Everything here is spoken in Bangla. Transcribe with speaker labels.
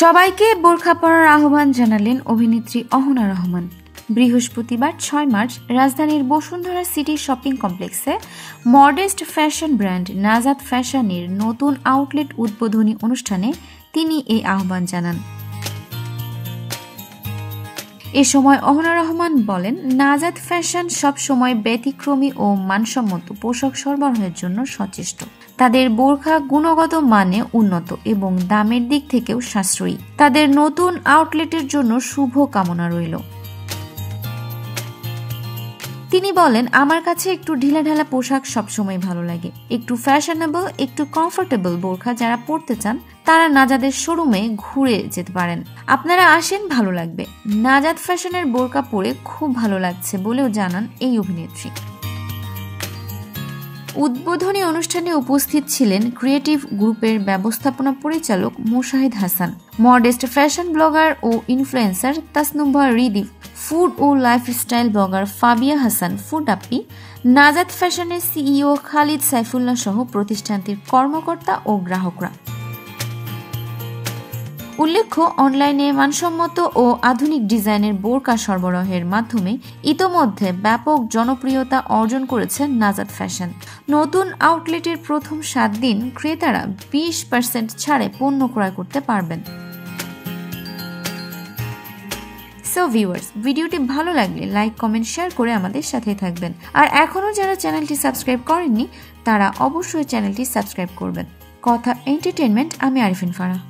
Speaker 1: সবাইকে বোরখা পরার আহ্বান জানালেন অভিনেত্রী অহনা রহমান। বৃহস্পতিবার ৬ মার্চ রাজধানীর বসুন্ধরা সিটি শপিং কমপ্লেক্সে মডেস্ট ফ্যাশন ব্র্যান্ড নাজাত ফ্যাশনের নতুন আউটলেট উদ্বোধনী অনুষ্ঠানে তিনি এই আহ্বান জানান। এ সময় অহনা রহমান বলেন, নাজাত ফ্যাশন সবসময় ব্যতিক্রমী ও মানসম্মত পোশাক সরবরাহের জন্য সচেষ্ট। তাদের বোরখা গুণগত মানে উন্নত এবং দামের দিক থেকেও সাশ্রয়ী। তাদের নতুন আউটলেটের জন্য শুভ কামনা রইল। তিনি বলেন, আমার কাছে একটু ঢিলাঢালা পোশাক সবসময় ভালো লাগে। একটু ফ্যাশনেবল, একটু কমফোর্টেবল বোরখা যারা পরতে চান তারা নাজাদের শোরুমে ঘুরে যেতে পারেন। আপনারা আসেন, ভালো লাগবে। নাজাত ফ্যাশনের বোরকা পরে খুব ভালো লাগছে বলেও জানান এই অভিনেত্রী। উদ্বোধনী অনুষ্ঠানে উপস্থিত ছিলেন ক্রিয়েটিভ গ্রুপের ব্যবস্থাপনা পরিচালক Mushahid Hasan, modest fashion blogger ও ইনফ্লুয়েন্সার তাসনুভা রিদিফ, ফুড ও lifestyle blogger Fabia Hasan food Api, Najat ফ্যাশনের সিইও খালিদ সাইফুল্লাহ সহ প্রতিষ্ঠানটির কর্মকর্তা ও গ্রাহকরা। উল্লেখ্য, অনলাইনে মানসম্মত ও আধুনিক ডিজাইনের বোরকা সরবরাহের মাধ্যমে ইতোমধ্যে ব্যাপক জনপ্রিয়তা অর্জন করেছে নাজাত ফ্যাশন। নতুন আউটলেটের প্রথম 7 দিন ক্রেতারা 20% ছাড়ে পণ্য ক্রয় করতে পারবেন। সো ভিউয়ার্স, ভিডিওটি ভালো লাগলে লাইক, কমেন্ট, শেয়ার করে আমাদের সাথে থাকবেন। আর এখনও যারা চ্যানেলটি সাবস্ক্রাইব করেননি তারা অবশ্যই চ্যানেলটি সাবস্ক্রাইব করবেন। কথা এন্টারটেইনমেন্ট, আমি আরিফিন ফারাহ।